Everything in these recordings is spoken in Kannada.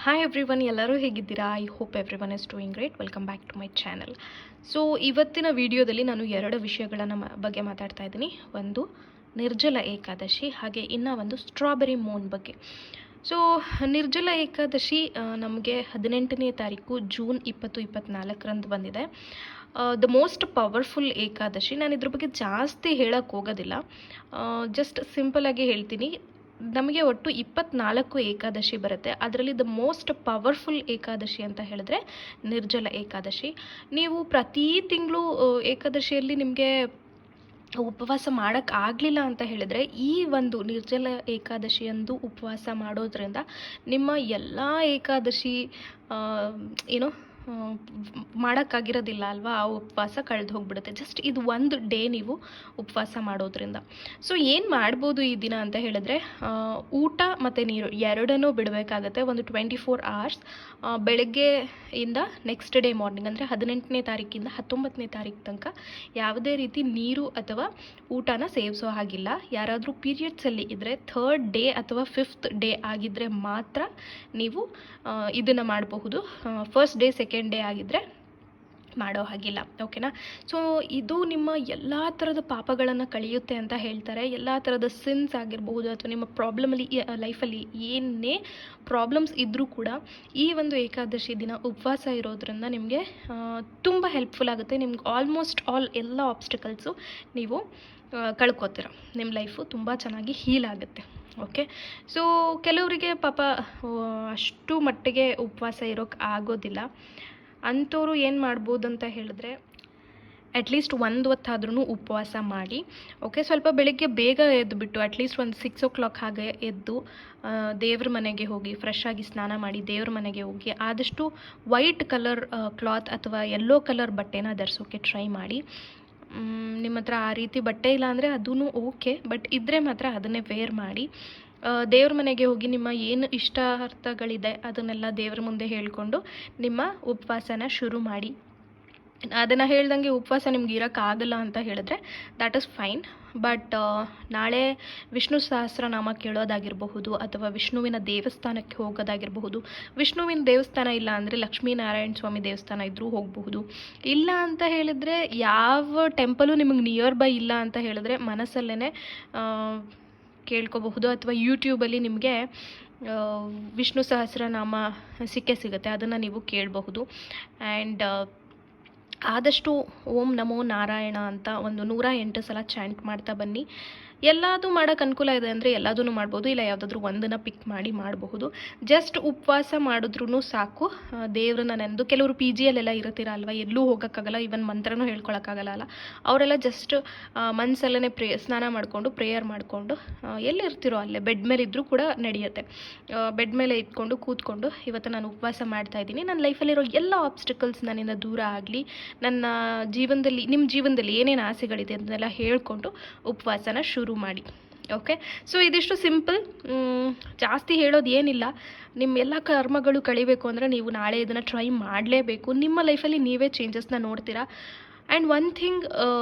ಹಾಯ್ ಎವ್ರಿವನ್, ಎಲ್ಲರೂ ಹೇಗಿದ್ದೀರಾ? I hope everyone is doing great. Welcome back to my channel. So ಇವತ್ತಿನ ವಿಡಿಯೋದಲ್ಲಿ ನಾನು 2 ವಿಷಯಗಳ ಬಗ್ಗೆ ಮಾತಾಡ್ತಾ ಇದ್ದೀನಿ. ಒಂದು ನಿರ್ಜಲ ಏಕಾದಶಿ, ಹಾಗೆ ಇನ್ನೂ ಒಂದು ಸ್ಟ್ರಾಬೆರಿ ಮೂನ್ ಬಗ್ಗೆ. ಸೊ ನಿರ್ಜಲ ಏಕಾದಶಿ ನಮಗೆ 18ನೇ ತಾರೀಕು ಜೂನ್ 2024 ಬಂದಿದೆ. The most powerful Ekadashi. ನಾನು ಇದ್ರ ಬಗ್ಗೆ ಜಾಸ್ತಿ ಹೇಳೋಕ್ಕೆ ಹೋಗೋದಿಲ್ಲ, ಜಸ್ಟ್ ಸಿಂಪಲಾಗಿ ಹೇಳ್ತೀನಿ. ನಮಗೆ ಒಟ್ಟು 24 ಏಕಾದಶಿ ಬರುತ್ತೆ. ಅದರಲ್ಲಿ ದ ಮೋಸ್ಟ್ ಪವರ್ಫುಲ್ ಏಕಾದಶಿ ಅಂತ ಹೇಳಿದ್ರೆ ನಿರ್ಜಲ ಏಕಾದಶಿ. ನೀವು ಪ್ರತಿ ತಿಂಗಳು ಏಕಾದಶಿಯಲ್ಲಿ ನಿಮಗೆ ಉಪವಾಸ ಮಾಡೋಕ್ಕಾಗಲಿಲ್ಲ ಅಂತ ಹೇಳಿದರೆ, ಈ ಒಂದು ನಿರ್ಜಲ ಏಕಾದಶಿಯಂದು ಉಪವಾಸ ಮಾಡೋದ್ರಿಂದ ನಿಮ್ಮ ಎಲ್ಲ ಏಕಾದಶಿ ಏನೋ ಮಾಡೋಕ್ಕಾಗಿರೋದಿಲ್ಲ ಅಲ್ವಾ, ಆ ಉಪವಾಸ ಕಳೆದು ಹೋಗ್ಬಿಡುತ್ತೆ. ಜಸ್ಟ್ ಇದು ಒಂದು ಡೇ ನೀವು ಉಪವಾಸ ಮಾಡೋದ್ರಿಂದ. ಸೊ ಏನು ಮಾಡ್ಬೋದು ಈ ದಿನ ಅಂತ ಹೇಳಿದ್ರೆ, ಊಟ ಮತ್ತು ನೀರು ಎರಡನ್ನೂ ಬಿಡಬೇಕಾಗತ್ತೆ. ಒಂದು 24 hours ಬೆಳಗ್ಗೆಯಿಂದ ನೆಕ್ಸ್ಟ್ ಡೇ ಮಾರ್ನಿಂಗ್ ಅಂದರೆ 18ನೇ ತಾರೀಕಿಂದ 19ನೇ ತಾರೀಕು ತನಕ ಯಾವುದೇ ರೀತಿ ನೀರು ಅಥವಾ ಊಟನ ಸೇವಿಸೋ ಹಾಗಿಲ್ಲ. ಯಾರಾದರೂ ಪೀರಿಯಡ್ಸಲ್ಲಿ ಇದ್ದರೆ 3rd ಡೇ ಅಥವಾ 5th ಡೇ ಆಗಿದ್ದರೆ ಮಾತ್ರ ನೀವು ಇದನ್ನು ಮಾಡಬಹುದು. ಫಸ್ಟ್ ಡೇ ಸೆಕೆಂಡ್ ಡೇ ಆಗಿದ್ದರೆ ಮಾಡೋ ಹಾಗಿಲ್ಲ, ಓಕೆನಾ? ಸೊ ಇದು ನಿಮ್ಮ ಎಲ್ಲ ಥರದ ಪಾಪಗಳನ್ನು ಕಳೆಯುತ್ತೆ ಅಂತ ಹೇಳ್ತಾರೆ. ಎಲ್ಲ ಥರದ ಸಿನ್ಸ್ ಆಗಿರಬಹುದು ಅಥವಾ ನಿಮ್ಮ ಪ್ರಾಬ್ಲಮಲ್ಲಿ ಲೈಫಲ್ಲಿ ಏನೇ ಪ್ರಾಬ್ಲಮ್ಸ್ ಇದ್ದರೂ ಕೂಡ ಈ ಒಂದು ಏಕಾದಶಿ ದಿನ ಉಪವಾಸ ಇರೋದ್ರಿಂದ ನಿಮಗೆ ತುಂಬ ಹೆಲ್ಪ್ಫುಲ್ ಆಗುತ್ತೆ. ನಿಮ್ಗೆ ಆಲ್ಮೋಸ್ಟ್ ಆಲ್ ಎಲ್ಲ ಆಬ್ಸ್ಟಿಕಲ್ಸು ನೀವು ಕಳ್ಕೊತೀರ. ನಿಮ್ಮ ಲೈಫು ತುಂಬ ಚೆನ್ನಾಗಿ ಹೀಲ್ ಆಗುತ್ತೆ. ಓಕೆ, ಸೊ ಕೆಲವರಿಗೆ ಪಾಪ ಅಷ್ಟು ಮಟ್ಟಿಗೆ ಉಪವಾಸ ಇರೋಕ್ಕೆ ಆಗೋದಿಲ್ಲ. ಅಂಥವ್ರು ಏನು ಮಾಡ್ಬೋದು ಅಂತ ಹೇಳಿದ್ರೆ, ಅಟ್ಲೀಸ್ಟ್ ಒಂದು ಹೊತ್ತಾದ್ರೂ ಉಪವಾಸ ಮಾಡಿ. ಓಕೆ, ಸ್ವಲ್ಪ ಬೆಳಗ್ಗೆ ಬೇಗ ಎದ್ದುಬಿಟ್ಟು ಅಟ್ಲೀಸ್ಟ್ ಒಂದು 6 o'clock ಹಾಗೆ ಎದ್ದು ದೇವ್ರ ಮನೆಗೆ ಹೋಗಿ ಫ್ರೆಶ್ ಆಗಿ ಸ್ನಾನ ಮಾಡಿ ದೇವ್ರ ಮನೆಗೆ ಹೋಗಿ ಆದಷ್ಟು ವೈಟ್ ಕಲರ್ ಕ್ಲಾತ್ ಅಥವಾ ಯೆಲ್ಲೋ ಕಲರ್ ಬಟ್ಟೆನ ಧರಿಸೋಕ್ಕೆ ಟ್ರೈ ಮಾಡಿ. ನಿಮ್ಮ ಹತ್ರ ಆ ರೀತಿ ಬಟ್ಟೆ ಇಲ್ಲ ಅಂದರೆ ಅದೂ ಓಕೆ, ಬಟ್ ಇದ್ದರೆ ಮಾತ್ರ ಅದನ್ನೇ ವೇರ್ ಮಾಡಿ. ದೇವ್ರ ಮನೆಗೆ ಹೋಗಿ ನಿಮ್ಮ ಏನು ಇಷ್ಟಾರ್ಥಗಳಿದೆ ಅದನ್ನೆಲ್ಲ ದೇವ್ರ ಮುಂದೆ ಹೇಳಿಕೊಂಡು ನಿಮ್ಮ ಉಪವಾಸನ ಶುರು ಮಾಡಿ. ಅದನ್ನು ಹೇಳ್ದಂಗೆ ಉಪವಾಸ ನಿಮ್ಗೆ ಇರೋಕ್ಕಾಗಲ್ಲ ಅಂತ ಹೇಳಿದ್ರೆ ದ್ಯಾಟ್ ಇಸ್ ಫೈನ್. ಬಟ್ ನಾಳೆ ವಿಷ್ಣು ಸಹಸ್ರನಾಮ ಕೇಳೋದಾಗಿರಬಹುದು ಅಥವಾ ವಿಷ್ಣುವಿನ ದೇವಸ್ಥಾನಕ್ಕೆ ಹೋಗೋದಾಗಿರಬಹುದು. ವಿಷ್ಣುವಿನ ದೇವಸ್ಥಾನ ಇಲ್ಲ ಅಂದರೆ ಲಕ್ಷ್ಮೀನಾರಾಯಣ ಸ್ವಾಮಿ ದೇವಸ್ಥಾನ ಇದ್ದರೂ ಹೋಗಬಹುದು. ಇಲ್ಲ ಅಂತ ಹೇಳಿದರೆ ಯಾವ ಟೆಂಪಲು ನಿಮಗೆ ನಿಯರ್ ಬೈ ಇಲ್ಲ ಅಂತ ಹೇಳಿದ್ರೆ ಮನಸ್ಸಲ್ಲೇ ಕೇಳ್ಕೋಬಹುದು. ಅಥವಾ ಯೂಟ್ಯೂಬಲ್ಲಿ ನಿಮಗೆ ವಿಷ್ಣು ಸಹಸ್ರನಾಮ ಸಿಗುತ್ತೆ, ಅದನ್ನು ನೀವು ಕೇಳಬಹುದು. ಆ್ಯಂಡ್ ಆದಷ್ಟು ಓಂ ನಮೋ ನಾರಾಯಣ ಅಂತ ಒಂದು 108 ಸಲ ಚಾಂಟ್ ಮಾಡ್ತಾ ಬನ್ನಿ. ಎಲ್ಲದೂ ಮಾಡೋಕ್ಕೆ ಅನುಕೂಲ ಇದೆ ಅಂದರೆ ಎಲ್ಲದೂ ಮಾಡ್ಬೋದು, ಇಲ್ಲ ಯಾವುದಾದ್ರೂ ಒಂದನ್ನು ಪಿಕ್ ಮಾಡಿ ಮಾಡಬಹುದು. ಜಸ್ಟ್ ಉಪವಾಸ ಮಾಡಿದ್ರೂ ಸಾಕು. ದೇವ್ರನ್ನ ನೆನೆದು, ಕೆಲವರು ಪಿ ಜಿಯಲ್ಲೆಲ್ಲ ಇರ್ತೀರ ಅಲ್ವಾ, ಎಲ್ಲೂ ಹೋಗೋಕ್ಕಾಗಲ್ಲ, ಈವನ್ ಮಂತ್ರನೂ ಹೇಳ್ಕೊಳಕ್ಕಾಗಲ್ಲ ಅಲ್ಲ, ಅವರೆಲ್ಲ ಜಸ್ಟ್ ಮನಸ್ಸಲ್ಲೇ ಸ್ನಾನ ಮಾಡಿಕೊಂಡು ಪ್ರೇಯರ್ ಮಾಡಿಕೊಂಡು ಎಲ್ಲಿರ್ತಿರೋ ಅಲ್ಲೇ ಬೆಡ್ ಮೇಲೆ ಇದ್ದರೂ ಕೂಡ ನಡೆಯುತ್ತೆ. ಬೆಡ್ ಮೇಲೆ ಇಟ್ಕೊಂಡು ಕೂತ್ಕೊಂಡು ಇವತ್ತು ನಾನು ಉಪವಾಸ ಮಾಡ್ತಾಯಿದ್ದೀನಿ, ನನ್ನ ಲೈಫಲ್ಲಿರೋ ಎಲ್ಲ ಆಬ್ಸ್ಟಿಕಲ್ಸ್ ನನ್ನಿಂದ ದೂರ ಆಗಲಿ, ನನ್ನ ಜೀವನದಲ್ಲಿ ನಿಮ್ಮ ಜೀವನದಲ್ಲಿ ಏನೇನು ಆಸೆಗಳಿದೆ ಅದನ್ನೆಲ್ಲ ಹೇಳ್ಕೊಂಡು ಉಪವಾಸನ ಶುರು ಮಾಡಿ. ಓಕೆ, ಸೊ ಇದಿಷ್ಟು ಸಿಂಪಲ್, ಜಾಸ್ತಿ ಹೇಳೋದು ಏನಿಲ್ಲ. ನಿಮ್ಮ ಎಲ್ಲ ಕರ್ಮಗಳು ಕಳಿಬೇಕು ಅಂದರೆ ನೀವು ನಾಳೆ ಇದನ್ನು ಟ್ರೈ ಮಾಡಲೇಬೇಕು. ನಿಮ್ಮ ಲೈಫಲ್ಲಿ ನೀವೇ ಚೇಂಜಸ್ನ ನೋಡ್ತೀರಾ. ಆ್ಯಂಡ್ ಒನ್ ಥಿಂಗ್,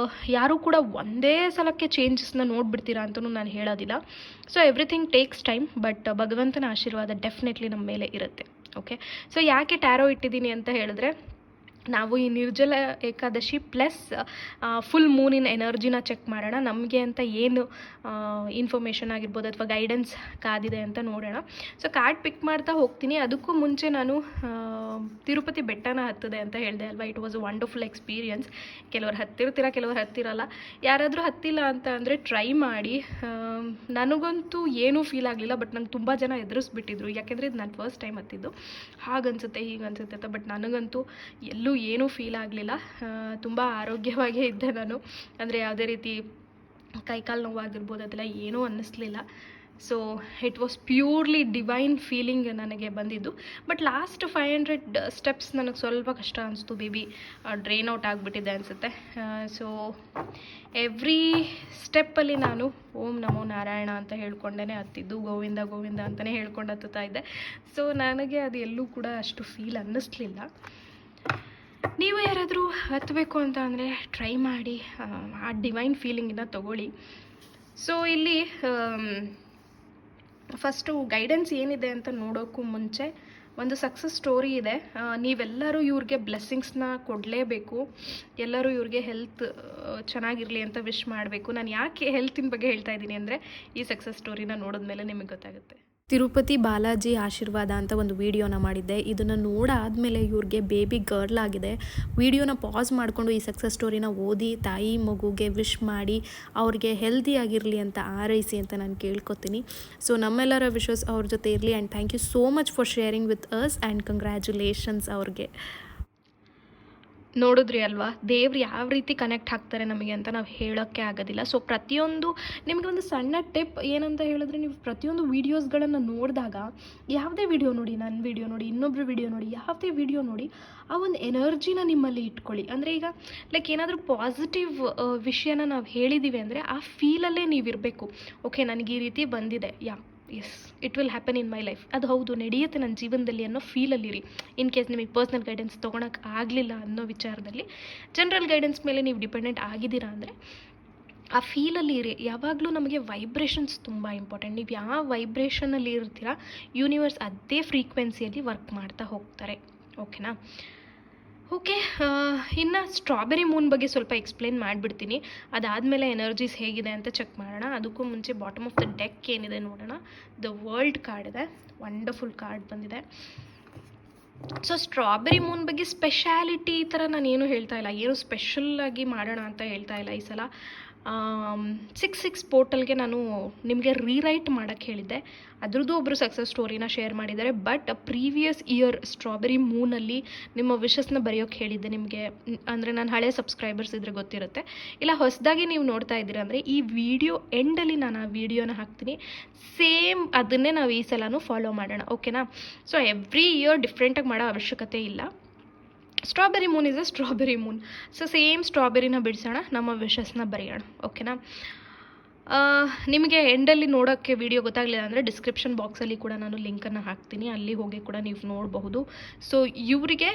ಯಾರೂ ಕೂಡ ಒಂದೇ ಸಲಕ್ಕೆ ಚೇಂಜಸ್ನ ನೋಡಿಬಿಡ್ತೀರಾ ಅಂತಲೂ ನಾನು ಹೇಳೋದಿಲ್ಲ. So everything takes time, but ಭಗವಂತನ ಆಶೀರ್ವಾದ ಡೆಫಿನೆಟ್ಲಿ ನಮ್ಮ ಮೇಲೆ ಇರುತ್ತೆ. ಓಕೆ, ಸೊ ಯಾಕೆ ಟ್ಯಾರೋ ಇಟ್ಟಿದ್ದೀನಿ ಅಂತ ಹೇಳಿದ್ರೆ, ನಾವು ಈ ನಿರ್ಜಲ ಏಕಾದಶಿ ಪ್ಲಸ್ ಫುಲ್ ಮೂನಿನ ಎನರ್ಜಿನ ಚೆಕ್ ಮಾಡೋಣ. ನಮಗೆ ಅಂತ ಏನು ಇನ್ಫಾರ್ಮೇಷನ್ ಆಗಿರ್ಬೋದು ಅಥವಾ ಗೈಡೆನ್ಸ್ ಕಾದಿದೆ ಅಂತ ನೋಡೋಣ. ಸೊ ಕಾರ್ಡ್ ಪಿಕ್ ಮಾಡ್ತಾ ಹೋಗ್ತೀನಿ. ಅದಕ್ಕೂ ಮುಂಚೆ ನಾನು ತಿರುಪತಿ ಬೆಟ್ಟನ ಹತ್ತಿದೆ ಅಂತ ಹೇಳಿದೆ ಅಲ್ವಾ, it was a wonderful experience. ಕೆಲವರು ಹತ್ತಿರ್ತೀರ, ಕೆಲವರು ಹತ್ತಿರಲ್ಲ. ಯಾರಾದರೂ ಹತ್ತಿಲ್ಲ ಅಂತ ಅಂದರೆ ಟ್ರೈ ಮಾಡಿ. ನನಗಂತೂ ಏನೂ ಫೀಲ್ ಆಗಲಿಲ್ಲ, ಬಟ್ ನಂಗೆ ತುಂಬ ಜನ ಎದುರಿಸ್ಬಿಟ್ಟಿದ್ರು. ಯಾಕೆಂದರೆ ಇದು ನಾನು ಫಸ್ಟ್ ಟೈಮ್ ಹತ್ತಿದ್ದು. ಹಾಗನ್ಸುತ್ತೆ ಹೀಗನ್ಸುತ್ತೆ ಅಂತ, ಬಟ್ ನನಗಂತೂ ಎಲ್ಲೂ ಏನೂ ಫೀಲ್ ಆಗಲಿಲ್ಲ. ತುಂಬ ಆರೋಗ್ಯವಾಗೇ ಇದ್ದೆ ನಾನು. ಅಂದರೆ ಯಾವುದೇ ರೀತಿ ಕೈಕಾಲು ನೋವಾಗಿರ್ಬೋದು ಅದೆಲ್ಲ ಏನೂ ಅನ್ನಿಸ್ಲಿಲ್ಲ. So it was purely divine feeling ನನಗೆ ಬಂದಿದ್ದು. ಬಟ್ ಲಾಸ್ಟ್ 500 ಸ್ಟೆಪ್ಸ್ ನನಗೆ ಸ್ವಲ್ಪ ಕಷ್ಟ ಅನಿಸ್ತು. ಬೇಬಿ ಡ್ರೈನ್ ಔಟ್ ಆಗಿಬಿಟ್ಟಿದೆ ಅನಿಸುತ್ತೆ. ಸೊ ಎವ್ರಿ ಸ್ಟೆಪ್ಪಲ್ಲಿ ನಾನು ಓಂ ನಮೋ ನಾರಾಯಣ ಅಂತ ಹೇಳ್ಕೊಂಡೇ ಹತ್ತಿದ್ದು, ಗೋವಿಂದ ಗೋವಿಂದ ಅಂತಲೇ ಹೇಳ್ಕೊಂಡು ಹತ್ತುತ್ತಾ ಇದ್ದೆ. ಸೊ ನನಗೆ ಅದು ಎಲ್ಲೂ ಕೂಡ ಅಷ್ಟು ಫೀಲ್ ಅನ್ನಿಸ್ಲಿಲ್ಲ. ನೀವು ಯಾರಾದರೂ ಹತ್ತಬೇಕು ಅಂತ ಅಂದರೆ ಟ್ರೈ ಮಾಡಿ, ಆ ಡಿವೈನ್ ಫೀಲಿಂಗನ್ನು ತೊಗೊಳ್ಳಿ. ಸೊ ಇಲ್ಲಿ ಫಸ್ಟು ಗೈಡೆನ್ಸ್ ಏನಿದೆ ಅಂತ ನೋಡೋಕ್ಕೂ ಮುಂಚೆ ಒಂದು ಸಕ್ಸಸ್ ಸ್ಟೋರಿ ಇದೆ. ನೀವೆಲ್ಲರೂ ಇವ್ರಿಗೆ ಬ್ಲೆಸ್ಸಿಂಗ್ಸ್ನ ಕೊಡಲೇಬೇಕು. ಎಲ್ಲರೂ ಇವ್ರಿಗೆ ಹೆಲ್ತ್ ಚೆನ್ನಾಗಿರಲಿ ಅಂತ ವಿಶ್ ಮಾಡಬೇಕು. ನಾನು ಯಾಕೆ ಹೆಲ್ತಿನ ಬಗ್ಗೆ ಹೇಳ್ತಾ ಇದ್ದೀನಿ ಅಂದರೆ ಈ ಸಕ್ಸಸ್ ಸ್ಟೋರಿನ ನೋಡಿದ್ಮೇಲೆ ನಿಮಗೆ ಗೊತ್ತಾಗುತ್ತೆ. ತಿರುಪತಿ ಬಾಲಾಜಿ ಆಶೀರ್ವಾದ ಅಂತ ಒಂದು ವಿಡಿಯೋನ ಮಾಡಿದ್ದೆ. ಇದನ್ನು ನೋಡಾದಮೇಲೆ ಇವ್ರಿಗೆ ಬೇಬಿ ಗರ್ಲ್ ಆಗಿದೆ. ವಿಡಿಯೋನ ಪಾಸ್ ಮಾಡಿಕೊಂಡು ಈ ಸಕ್ಸಸ್ ಸ್ಟೋರಿನ ಓದಿ ತಾಯಿ ಮಗುಗೆ ವಿಶ್ ಮಾಡಿ ಅವ್ರಿಗೆ ಹೆಲ್ದಿ ಆಗಿರಲಿ ಅಂತ ಆರೈಸಿ ಅಂತ ನಾನು ಕೇಳ್ಕೊತೀನಿ. ಸೊ ನಮ್ಮೆಲ್ಲರ ವಿಶಸ್ ಅವ್ರ ಜೊತೆ ಇರಲಿ. And thank you so much for sharing with us and congratulations ಅವ್ರಿಗೆ. ನೋಡಿದ್ರಿ ಅಲ್ವಾ, ದೇವ್ರು ಯಾವ ರೀತಿ ಕನೆಕ್ಟ್ ಆಗ್ತಾರೆ ನಮಗೆ ಅಂತ ನಾವು ಹೇಳೋಕ್ಕೆ ಆಗೋದಿಲ್ಲ. ಸೊ ಪ್ರತಿಯೊಂದು ನಿಮಗೆ ಒಂದು ಸಣ್ಣ ಟಿಪ್ ಏನಂತ ಹೇಳಿದ್ರೆ, ನೀವು ಪ್ರತಿಯೊಂದು ವೀಡಿಯೋಸ್ಗಳನ್ನು ನೋಡಿದಾಗ ಯಾವುದೇ ವಿಡಿಯೋ ನೋಡಿ, ನನ್ನ ವಿಡಿಯೋ ನೋಡಿ, ಇನ್ನೊಬ್ರು ವಿಡಿಯೋ ನೋಡಿ, ಯಾವುದೇ ವಿಡಿಯೋ ನೋಡಿ, ಆ ಒಂದು ಎನರ್ಜಿನ ನಿಮ್ಮಲ್ಲಿ ಇಟ್ಕೊಳ್ಳಿ. ಅಂದರೆ ಈಗ ಲೈಕ್ ಏನಾದರೂ ಪಾಸಿಟಿವ್ ವಿಷಯನ ನಾವು ಹೇಳಿದ್ದೀವಿ ಅಂದರೆ ಆ ಫೀಲಲ್ಲೇ ನೀವಿರಬೇಕು. ಓಕೆ, ನನಗೆ ಈ ರೀತಿ ಬಂದಿದೆ, yes it will happen in my life, ಅದು ಹೌದು ನಡೆಯುತ್ತೆ ನನ್ನ ಜೀವನದಲ್ಲಿ ಅನ್ನೋ ಫೀಲಲ್ಲಿರಿ. ಇನ್ ಕೇಸ್ ನಿಮಗೆ ಪರ್ಸ್ನಲ್ ಗೈಡೆನ್ಸ್ ತೊಗೊಳಕ್ಕೆ ಆಗಲಿಲ್ಲ ಅನ್ನೋ ವಿಚಾರದಲ್ಲಿ ಜನರಲ್ ಗೈಡೆನ್ಸ್ ಮೇಲೆ ನೀವು ಡಿಪೆಂಡೆಂಟ್ ಆಗಿದ್ದೀರಾ ಅಂದರೆ ಆ ಫೀಲಲ್ಲಿ ಇರಿ. ಯಾವಾಗಲೂ ನಮಗೆ ವೈಬ್ರೇಷನ್ಸ್ ತುಂಬ ಇಂಪಾರ್ಟೆಂಟ್. ನೀವು ಯಾವ ವೈಬ್ರೇಷನಲ್ಲಿ ಇರ್ತೀರಾ ಯೂನಿವರ್ಸ್ ಅದೇ ಫ್ರೀಕ್ವೆನ್ಸಿಯಲ್ಲಿ ವರ್ಕ್ ಮಾಡ್ತಾ ಹೋಗ್ತಾರೆ. ಓಕೆನಾ? ಓಕೆ, ಇನ್ನು ಸ್ಟ್ರಾಬೆರಿ ಮೂನ್ ಬಗ್ಗೆ ಸ್ವಲ್ಪ ಎಕ್ಸ್ಪ್ಲೇನ್ ಮಾಡಿಬಿಡ್ತೀನಿ. ಅದಾದಮೇಲೆ ಎನರ್ಜೀಸ್ ಹೇಗಿದೆ ಅಂತ ಚೆಕ್ ಮಾಡೋಣ. ಅದಕ್ಕೂ ಮುಂಚೆ ಬಾಟಮ್ ಆಫ್ ದ ಡೆಕ್ ಏನಿದೆ ನೋಡೋಣ. ದ ವರ್ಲ್ಡ್ ಕಾರ್ಡ್ ಇದೆ, ವಂಡರ್ಫುಲ್ ಕಾರ್ಡ್ ಬಂದಿದೆ. ಸೊ ಸ್ಟ್ರಾಬೆರಿ ಮೂನ್ ಬಗ್ಗೆ ಸ್ಪೆಷಾಲಿಟಿ ಈ ಥರ ನಾನೇನು ಹೇಳ್ತಾ ಇಲ್ಲ, ಏನು ಸ್ಪೆಷಲ್ಲಾಗಿ ಮಾಡೋಣ ಅಂತ ಹೇಳ್ತಾ ಇಲ್ಲ. ಈ ಸಲ 6 ಪೋರ್ಟಲ್ಗೆ ನಾನು ನಿಮಗೆ ರೀರೈಟ್ ಮಾಡೋಕ್ಕೆ ಹೇಳಿದ್ದೆ. ಅದ್ರದ್ದು ಒಬ್ಬರು ಸಕ್ಸಸ್ ಸ್ಟೋರಿನ ಶೇರ್ ಮಾಡಿದ್ದಾರೆ. ಬಟ್ ಪ್ರೀವಿಯಸ್ ಇಯರ್ ಸ್ಟ್ರಾಬೆರಿ ಮೂನಲ್ಲಿ ನಿಮ್ಮ ವಿಶಸ್ನ ಬರೆಯೋಕ್ಕೆ ಹೇಳಿದ್ದೆ ನಿಮಗೆ. ಅಂದರೆ ನಾನು ಹಳೆ ಸಬ್ಸ್ಕ್ರೈಬರ್ಸ್ ಇದ್ರೆ ಗೊತ್ತಿರುತ್ತೆ, ಇಲ್ಲ ಹೊಸದಾಗಿ ನೀವು ನೋಡ್ತಾ ಇದ್ದೀರಾ ಅಂದರೆ ಈ ವಿಡಿಯೋ ಎಂಡಲ್ಲಿ ನಾನು ಆ ವಿಡಿಯೋನ ಹಾಕ್ತೀನಿ. ಸೇಮ್ ಅದನ್ನೇ ನಾವು ಈ ಸಲನೂ ಫಾಲೋ ಮಾಡೋಣ. ಓಕೆನಾ? ಸೊ ಎವ್ರಿ ಇಯರ್ ಡಿಫ್ರೆಂಟಾಗಿ ಮಾಡೋ ಅವಶ್ಯಕತೆ ಇಲ್ಲ. Strawberry moon is a strawberry moon. So same ಸ್ಟ್ರಾಬೆರಿನ ಬಿಡಿಸೋಣ, ನಮ್ಮ ವಿಶಸ್ನ ಬರೆಯೋಣ. ಓಕೆನಾ? ನಿಮಗೆ ಎಂಡಲ್ಲಿ ನೋಡೋಕ್ಕೆ ವಿಡಿಯೋ ಗೊತ್ತಾಗಲಿಲ್ಲ ಅಂದರೆ ಡಿಸ್ಕ್ರಿಪ್ಷನ್ ಬಾಕ್ಸಲ್ಲಿ ಕೂಡ ನಾನು ಲಿಂಕನ್ನು ಹಾಕ್ತೀನಿ, ಅಲ್ಲಿ ಹೋಗಿ ಕೂಡ ನೀವು ನೋಡಬಹುದು. ಸೊ ಇವರಿಗೆ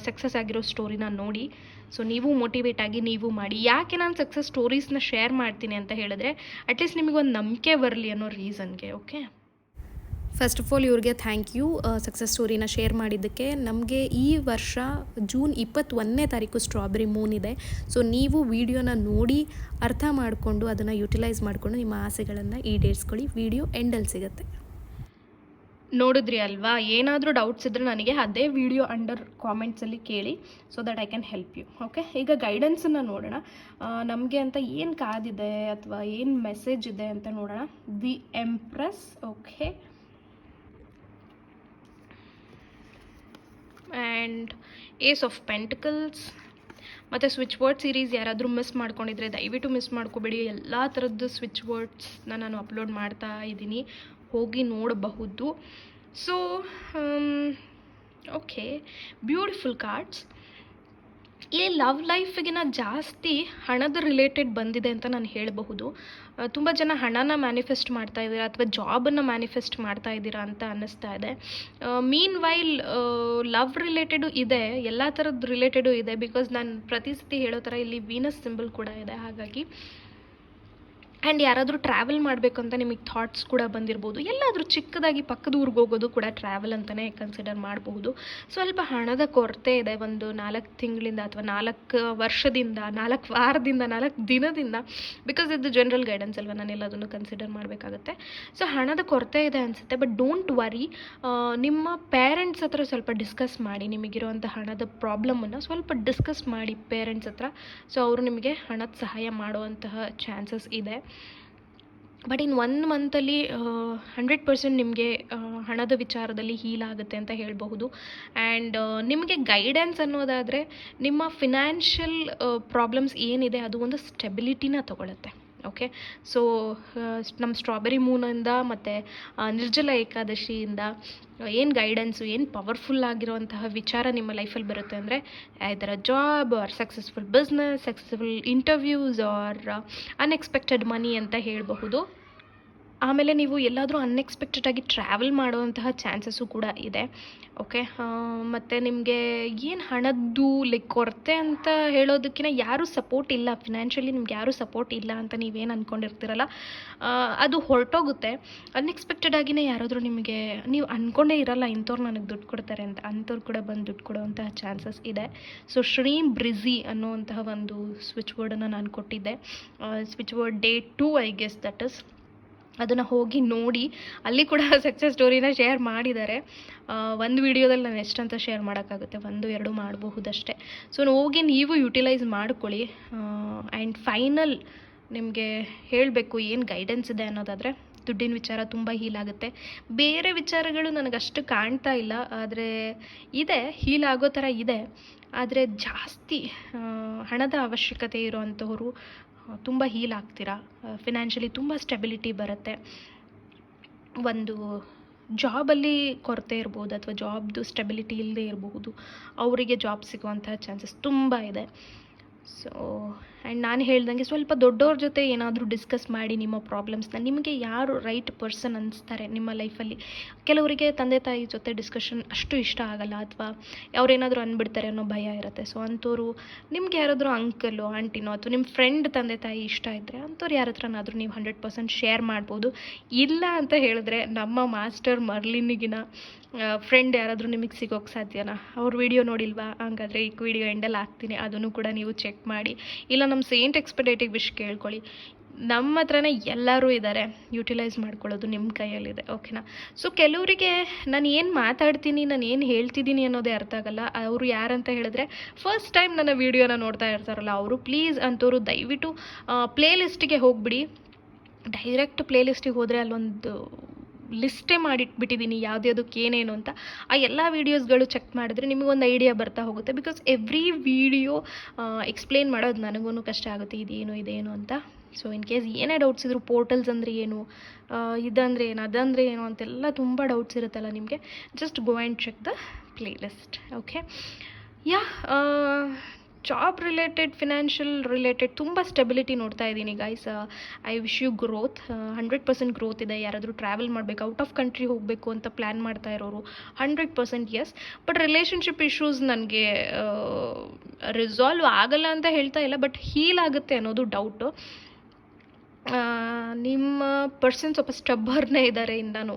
ಸಕ್ಸಸ್ ಆಗಿರೋ ಸ್ಟೋರಿನ ನೋಡಿ. ಸೊ ನೀವು ಮೋಟಿವೇಟ್ ಆಗಿ ನೀವು ಮಾಡಿ. ಯಾಕೆ ನಾನು ಸಕ್ಸಸ್ ಸ್ಟೋರೀಸ್ನ ಶೇರ್ ಮಾಡ್ತೀನಿ ಅಂತ ಹೇಳಿದ್ರೆ ಅಟ್ಲೀಸ್ಟ್ ನಿಮಗೊಂದು ನಂಬಿಕೆ ಬರಲಿ ಅನ್ನೋ ರೀಸನ್ಗೆ. ಓಕೆ, ಫಸ್ಟ್ ಆಫ್ ಆಲ್ ಇವ್ರಿಗೆ ಥ್ಯಾಂಕ್ ಯು ಸಕ್ಸಸ್ ಸ್ಟೋರಿನ ಶೇರ್ ಮಾಡಿದ್ದಕ್ಕೆ. ನಮಗೆ ಈ ವರ್ಷ ಜೂನ್ 21ನೇ ತಾರೀಕು ಸ್ಟ್ರಾಬೆರಿ ಮೂನ್ ಇದೆ. ಸೊ ನೀವು ವಿಡಿಯೋನ ನೋಡಿ ಅರ್ಥ ಮಾಡಿಕೊಂಡು ಅದನ್ನು ಯುಟಿಲೈಸ್ ಮಾಡಿಕೊಂಡು ನಿಮ್ಮ ಆಸೆಗಳನ್ನು ಈಡೇರಿಸ್ಕೊಳ್ಳಿ. ವಿಡಿಯೋ ಎಂಡಲ್ಲಿ ಸಿಗುತ್ತೆ. ನೋಡಿದ್ರಿ ಅಲ್ವಾ? ಏನಾದರೂ ಡೌಟ್ಸ್ ಇದ್ದರೆ ನನಗೆ ಅದೇ ವಿಡಿಯೋ ಅಂಡರ್ ಕಾಮೆಂಟ್ಸಲ್ಲಿ ಕೇಳಿ, so that I can help you. Okay, ಈಗ ಗೈಡೆನ್ಸನ್ನು ನೋಡೋಣ. ನಮಗೆ ಅಂತ ಏನು ಕಾದಿದೆ ಅಥವಾ ಏನು ಮೆಸೇಜ್ ಇದೆ ಅಂತ ನೋಡೋಣ. The empress. Okay, and ace of pentacles ಮತ್ತು ಸ್ವಿಚ್ ವರ್ಡ್ ಸೀರೀಸ್ ಯಾರಾದರೂ ಮಿಸ್ ಮಾಡ್ಕೊಂಡಿದ್ರೆ ದಯವಿಟ್ಟು ಮಿಸ್ ಮಾಡ್ಕೋಬೇಡಿ. ಎಲ್ಲ ಥರದ್ದು ಸ್ವಿಚ್ ವರ್ಡ್ಸ್ನ ನಾನು ಅಪ್ಲೋಡ್ ಮಾಡ್ತಾ ಇದ್ದೀನಿ, ಹೋಗಿ ನೋಡಬಹುದು. So okay, beautiful cards. ಈ ಲವ್ ಲೈಫಿಗಿನ ಜಾಸ್ತಿ ಹಣದ ರಿಲೇಟೆಡ್ ಬಂದಿದೆ ಅಂತ ನಾನು ಹೇಳಬಹುದು. ತುಂಬ ಜನ ಹಣನ ಮ್ಯಾನಿಫೆಸ್ಟ್ ಮಾಡ್ತಾ ಇದ್ದೀರಾ ಅಥವಾ ಜಾಬನ್ನು ಮ್ಯಾನಿಫೆಸ್ಟ್ ಮಾಡ್ತಾ ಇದ್ದೀರಾ ಅಂತ ಅನ್ನಿಸ್ತಾ ಇದೆ. ಮೀನ್ ವೈಲ್ ಲವ್ ರಿಲೇಟೆಡು ಇದೆ, ಎಲ್ಲ ಥರದ್ದು ರಿಲೇಟೆಡು ಇದೆ. ಬಿಕಾಸ್ ನಾನು ಪ್ರತಿ ಸತಿ ಹೇಳೋ ಥರ ಇಲ್ಲಿ ವೀನಸ್ ಸಿಂಬಲ್ ಕೂಡ ಇದೆ. ಹಾಗಾಗಿ ಆ್ಯಂಡ್ ಯಾರಾದರೂ ಟ್ರಾವೆಲ್ ಮಾಡಬೇಕು ಅಂತ ನಿಮಗೆ ಥಾಟ್ಸ್ ಕೂಡ ಬಂದಿರ್ಬೋದು. ಎಲ್ಲಾದರೂ ಚಿಕ್ಕದಾಗಿ ಪಕ್ಕದ ಊರಿಗೆ ಹೋಗೋದು ಕೂಡ ಟ್ರಾವೆಲ್ ಅಂತಲೇ ಕನ್ಸಿಡರ್ ಮಾಡಬಹುದು. ಸ್ವಲ್ಪ ಹಣದ ಕೊರತೆ ಇದೆ ಒಂದು 4 ತಿಂಗಳಿಂದ ಅಥವಾ 4 ವರ್ಷದಿಂದ, 4 ವಾರದಿಂದ, 4 ದಿನದಿಂದ. ಬಿಕಾಸ್ ಇದು ಜನರಲ್ ಗೈಡೆನ್ಸ್ ಅಲ್ವಾ, ನಾನು ಎಲ್ಲದನ್ನು ಕನ್ಸಿಡರ್ ಮಾಡಬೇಕಾಗತ್ತೆ. ಸೊ ಹಣದ ಕೊರತೆ ಇದೆ ಅನಿಸುತ್ತೆ. ಬಟ್ ಡೋಂಟ್ ವರಿ, ನಿಮ್ಮ ಪೇರೆಂಟ್ಸ್ ಹತ್ರ ಸ್ವಲ್ಪ ಡಿಸ್ಕಸ್ ಮಾಡಿ. ನಿಮಗಿರುವಂಥ ಹಣದ ಪ್ರಾಬ್ಲಮನ್ನು ಸ್ವಲ್ಪ ಡಿಸ್ಕಸ್ ಮಾಡಿ ಪೇರೆಂಟ್ಸ್ ಹತ್ರ. ಸೊ ಅವರು ನಿಮಗೆ ಹಣದ ಸಹಾಯ ಮಾಡುವಂತಹ ಚಾನ್ಸಸ್ ಇದೆ. ಬಟ್ ಇನ್ 1 ಮಂತಲ್ಲಿ 100% ನಿಮಗೆ ಹಣದ ವಿಚಾರದಲ್ಲಿ ಹೀಲ್ ಆಗುತ್ತೆ ಅಂತ ಹೇಳಬಹುದು. ಆ್ಯಂಡ್ ನಿಮಗೆ ಗೈಡೆನ್ಸ್ ಅನ್ನೋದಾದರೆ ನಿಮ್ಮ ಫಿನಾನ್ಷಿಯಲ್ ಪ್ರಾಬ್ಲಮ್ಸ್ ಏನಿದೆ ಅದು ಒಂದು ಸ್ಟೆಬಿಲಿಟಿನ ತಗೊಳುತ್ತೆ. ಓಕೆ, ಸೊ ನಮ್ಮ ಸ್ಟ್ರಾಬೆರಿ ಮೂನಿಂದ ಮತ್ತು ನಿರ್ಜಲ ಏಕಾದಶಿಯಿಂದ ಏನು ಗೈಡೆನ್ಸು, ಏನು ಪವರ್ಫುಲ್ ಆಗಿರುವಂತಹ ವಿಚಾರ ನಿಮ್ಮ ಲೈಫಲ್ಲಿ ಬರುತ್ತೆ ಅಂದರೆ either job or successful business, successful interviews or unexpected money ಅಂತ ಹೇಳಬಹುದು. ಆಮೇಲೆ ನೀವು ಎಲ್ಲಾದರೂ ಅನ್ಎಕ್ಸ್ಪೆಕ್ಟೆಡಾಗಿ ಟ್ರಾವೆಲ್ ಮಾಡುವಂತಹ ಚಾನ್ಸಸ್ಸು ಕೂಡ ಇದೆ. ಓಕೆ, ಮತ್ತು ನಿಮಗೆ ಏನು ಹಣದ್ದು ಕೊರತೆ ಅಂತ ಹೇಳೋದಕ್ಕಿಂತ ಯಾರೂ ಸಪೋರ್ಟ್ ಇಲ್ಲ, ಫಿನಾನ್ಷಿಯಲಿ ನಿಮ್ಗೆ ಯಾರೂ ಸಪೋರ್ಟ್ ಇಲ್ಲ ಅಂತ ನೀವೇನು ಅಂದ್ಕೊಂಡಿರ್ತೀರಲ್ಲ, ಅದು ಹೊರಟೋಗುತ್ತೆ. ಅನ್ಎಕ್ಸ್ಪೆಕ್ಟೆಡಾಗಿಯೇ ಯಾರಾದರೂ ನಿಮಗೆ, ನೀವು ಅಂದ್ಕೊಂಡೇ ಇರಲ್ಲ ಇಂಥವ್ರು ನನಗೆ ದುಡ್ಡು ಕೊಡ್ತಾರೆ ಅಂತ, ಅಂಥವ್ರು ಕೂಡ ಬಂದು ದುಡ್ಡು ಕೊಡುವಂತಹ ಚಾನ್ಸಸ್ ಇದೆ. ಸೊ ಶ್ರೀಮ್ ಬ್ರಿಝಿ ಅನ್ನುವಂತಹ ಒಂದು ಸ್ವಿಚ್ ವರ್ಡನ್ನು ನಾನು ಕೊಟ್ಟಿದ್ದೆ, switch word day 2 I guess that is. ಅದನ್ನು ಹೋಗಿ ನೋಡಿ, ಅಲ್ಲಿ ಕೂಡ ಸಕ್ಸಸ್ ಸ್ಟೋರಿನ ಶೇರ್ ಮಾಡಿದ್ದಾರೆ. ಒಂದು ವೀಡಿಯೋದಲ್ಲಿ ನಾನು ಎಷ್ಟಂತ ಶೇರ್ ಮಾಡೋಕ್ಕಾಗುತ್ತೆ, 1-2 ಮಾಡಬಹುದಷ್ಟೇ. ಸೊ ಹೋಗಿ ನೀವು ಯುಟಿಲೈಸ್ ಮಾಡ್ಕೊಳ್ಳಿ. ಆ್ಯಂಡ್ ಫೈನಲ್ ನಿಮಗೆ ಹೇಳಬೇಕು ಏನು ಗೈಡೆನ್ಸ್ ಇದೆ ಅನ್ನೋದಾದರೆ, ದುಡ್ಡಿನ ವಿಚಾರ ತುಂಬ ಹೀಲ್ ಆಗುತ್ತೆ. ಬೇರೆ ವಿಚಾರಗಳು ನನಗಷ್ಟು ಕಾಣ್ತಾ ಇಲ್ಲ, ಆದರೆ ಇದೆ, ಹೀಲ್ ಆಗೋ ಥರ ಇದೆ. ಆದರೆ ಜಾಸ್ತಿ ಹಣದ ಅವಶ್ಯಕತೆ ಇರೋವಂಥವ್ರು ತುಂಬ ಹೀಲ್ ಆಗ್ತೀರಾ. ಫಿನಾನ್ಷಿಯಲಿ ತುಂಬ ಸ್ಟೆಬಿಲಿಟಿ ಬರುತ್ತೆ. ಒಂದು ಜಾಬಲ್ಲಿ ಕೊರತೆ ಇರ್ಬೋದು, ಅಥವಾ ಜಾಬ್ದು ಸ್ಟೆಬಿಲಿಟಿ ಇಲ್ಲದೆ ಇರಬಹುದು, ಅವರಿಗೆ ಜಾಬ್ ಸಿಗುವಂತಹ ಚಾನ್ಸಸ್ ತುಂಬ ಇದೆ. ಸೊ ಆ್ಯಂಡ್ ನಾನು ಹೇಳ್ದಂಗೆ ಸ್ವಲ್ಪ ದೊಡ್ಡವ್ರ ಜೊತೆ ಏನಾದರೂ ಡಿಸ್ಕಸ್ ಮಾಡಿ ನಿಮ್ಮ ಪ್ರಾಬ್ಲಮ್ಸ್ನ. ನಿಮಗೆ ಯಾರು ರೈಟ್ ಪರ್ಸನ್ ಅನಿಸ್ತಾರೆ ನಿಮ್ಮ ಲೈಫಲ್ಲಿ. ಕೆಲವರಿಗೆ ತಂದೆ ತಾಯಿ ಜೊತೆ ಡಿಸ್ಕಷನ್ ಅಷ್ಟು ಇಷ್ಟ ಆಗಲ್ಲ, ಅಥವಾ ಅವ್ರೇನಾದರೂ ಅಂದ್ಬಿಡ್ತಾರೆ ಅನ್ನೋ ಭಯ ಇರುತ್ತೆ. ಸೊ ಅಂಥವ್ರು, ನಿಮ್ಗೆ ಯಾರಾದರೂ ಅಂಕಲು ಆಂಟಿನೋ ಅಥವಾ ನಿಮ್ಮ ಫ್ರೆಂಡ್ ತಂದೆ ತಾಯಿ ಇಷ್ಟ ಇದ್ದರೆ ಅಂಥವ್ರು ಯಾರ ಹತ್ರನಾದರೂ ನೀವು 100% ಶೇರ್ ಮಾಡ್ಬೋದು. ಇಲ್ಲ ಅಂತ ಹೇಳಿದ್ರೆ ನಮ್ಮ ಮಾಸ್ಟರ್ ಮರ್ಲಿನ್ಗಿನ ಫ್ರೆಂಡ್ ಯಾರಾದರೂ ನಿಮಗೆ ಸಿಗೋಕ್ಕೆ ಸಾಧ್ಯನಾ? ಅವ್ರ ವಿಡಿಯೋ ನೋಡಿಲ್ವಾ? ಹಂಗಾದರೆ ಈ ವಿಡಿಯೋ ಎಂಡಲ್ಲಿ ಹಾಕ್ತೀನಿ, ಅದನ್ನು ಕೂಡ ನೀವು ಚೆಕ್ ಮಾಡಿ. ಇಲ್ಲ ನಮ್ಮ ಸೇಂಟ್ ಎಕ್ಸ್ಪೆಡೇಟಿವ್ ವಿಶ್ ಕೇಳ್ಕೊಳ್ಳಿ. ನಮ್ಮ ಹತ್ರನೇ ಎಲ್ಲರೂ ಇದ್ದಾರೆ, ಯುಟಿಲೈಸ್ ಮಾಡ್ಕೊಳ್ಳೋದು ನಿಮ್ಮ ಕೈಯಲ್ಲಿದೆ. ಓಕೆನಾ? ಸೊ ಕೆಲವರಿಗೆ ನಾನು ಏನು ಮಾತಾಡ್ತೀನಿ, ನಾನು ಏನು ಹೇಳ್ತಿದ್ದೀನಿ ಅನ್ನೋದೇ ಅರ್ಥ ಆಗಲ್ಲ. ಅವರು ಯಾರಂತ ಹೇಳಿದ್ರೆ, ಫಸ್ಟ್ ಟೈಮ್ ನನ್ನ ವೀಡಿಯೋನ ನೋಡ್ತಾ ಇರ್ತಾರಲ್ಲ ಅವರು. ಪ್ಲೀಸ್ ಅಂಥವ್ರು ದಯವಿಟ್ಟು ಪ್ಲೇ ಲಿಸ್ಟಿಗೆ ಹೋಗಿಬಿಡಿ. ಡೈರೆಕ್ಟ್ ಪ್ಲೇ ಲಿಸ್ಟಿಗೆ ಹೋದರೆ ಅಲ್ಲೊಂದು ಲಿಸ್ಟೇ ಮಾಡಿಟ್ಬಿಟ್ಟಿದ್ದೀನಿ ಯಾವುದ್ಯಾವುದಕ್ಕೆ ಏನೇನು ಅಂತ. ಆ ಎಲ್ಲ ವೀಡಿಯೋಸ್ಗಳು ಚೆಕ್ ಮಾಡಿದ್ರೆ ನಿಮಗೊಂದು ಐಡಿಯಾ ಬರ್ತಾ ಹೋಗುತ್ತೆ. ಬಿಕಾಸ್ ಎವ್ರಿ ವೀಡಿಯೋ ಎಕ್ಸ್ಪ್ಲೇನ್ ಮಾಡೋದು ನನಗೂ ಕಷ್ಟ ಆಗುತ್ತೆ, ಇದೇನು ಅಂತ. ಸೊ ಇನ್ ಕೇಸ್ ಏನೇ ಡೌಟ್ಸ್ ಇದ್ರು, ಪೋರ್ಟಲ್ಸ್ ಅಂದರೆ ಏನು, ಇದಂದರೆ ಏನು, ಅದಂದರೆ ಏನು ಅಂತೆಲ್ಲ ತುಂಬ ಡೌಟ್ಸ್ ಇರುತ್ತಲ್ಲ ನಿಮಗೆ, just go and check the play list. Okay, yeah, job related, financial related ತುಂಬ ಸ್ಟೆಬಿಲಿಟಿ ನೋಡ್ತಾ ಇದ್ದೀನಿ guys. I wish you growth. 100% growth ಇದೆ. ಯಾರಾದರೂ ಟ್ರಾವೆಲ್ ಮಾಡಬೇಕು, ಔಟ್ ಆಫ್ ಕಂಟ್ರಿ ಹೋಗಬೇಕು ಅಂತ ಪ್ಲ್ಯಾನ್ ಮಾಡ್ತಾ ಇರೋರು 100% ಎಸ್. ಬಟ್ ರಿಲೇಷನ್ಶಿಪ್ ಇಶ್ಯೂಸ್ ನನಗೆ ರಿಸಾಲ್ವ್ ಆಗಲ್ಲ ಅಂತ ಹೇಳ್ತಾ ಇಲ್ಲ, ಬಟ್ ಹೀಲ್ ಆಗುತ್ತೆ ಅನ್ನೋದು ಡೌಟು. ನಿಮ್ಮ ಪರ್ಸನ್ ಸ್ವಲ್ಪ ಸ್ಟಬ್ಬರ್ನೇ ಇದ್ದಾರೆ ಇಂದಾನು.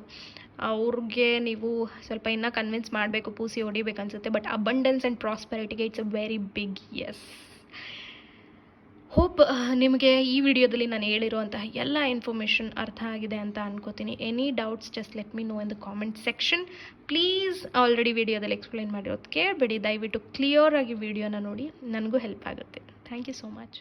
ಅವ್ರಿಗೆ ನೀವು ಸ್ವಲ್ಪ ಇನ್ನೂ ಕನ್ವಿನ್ಸ್ ಮಾಡಬೇಕು, ಪೂಸಿ ಹೊಡಿಬೇಕು ಅನಿಸುತ್ತೆ. ಬಟ್ ಅಬಂಡೆನ್ಸ್ ಆ್ಯಂಡ್ ಪ್ರಾಸ್ಪೆರಿಟಿಗೆ it's a very big yes. Hope ನಿಮಗೆ ಈ ವಿಡಿಯೋದಲ್ಲಿ ನಾನು ಹೇಳಿರುವಂತಹ ಎಲ್ಲ ಇನ್ಫಾರ್ಮೇಷನ್ ಅರ್ಥ ಆಗಿದೆ ಅಂತ ಅನ್ಕೋತೀನಿ. Any doubts just let me no in the comment section. Please, already ವಿಡಿಯೋದಲ್ಲಿ ಎಕ್ಸ್ಪ್ಲೈನ್ ಮಾಡಿರೋದು ಕೇಳಬೇಡಿ. ದಯವಿಟ್ಟು ಕ್ಲಿಯರ್ ಆಗಿ ವಿಡಿಯೋನ ನೋಡಿ, ನನಗೂ ಹೆಲ್ಪ್ ಆಗುತ್ತೆ. Thank you so much.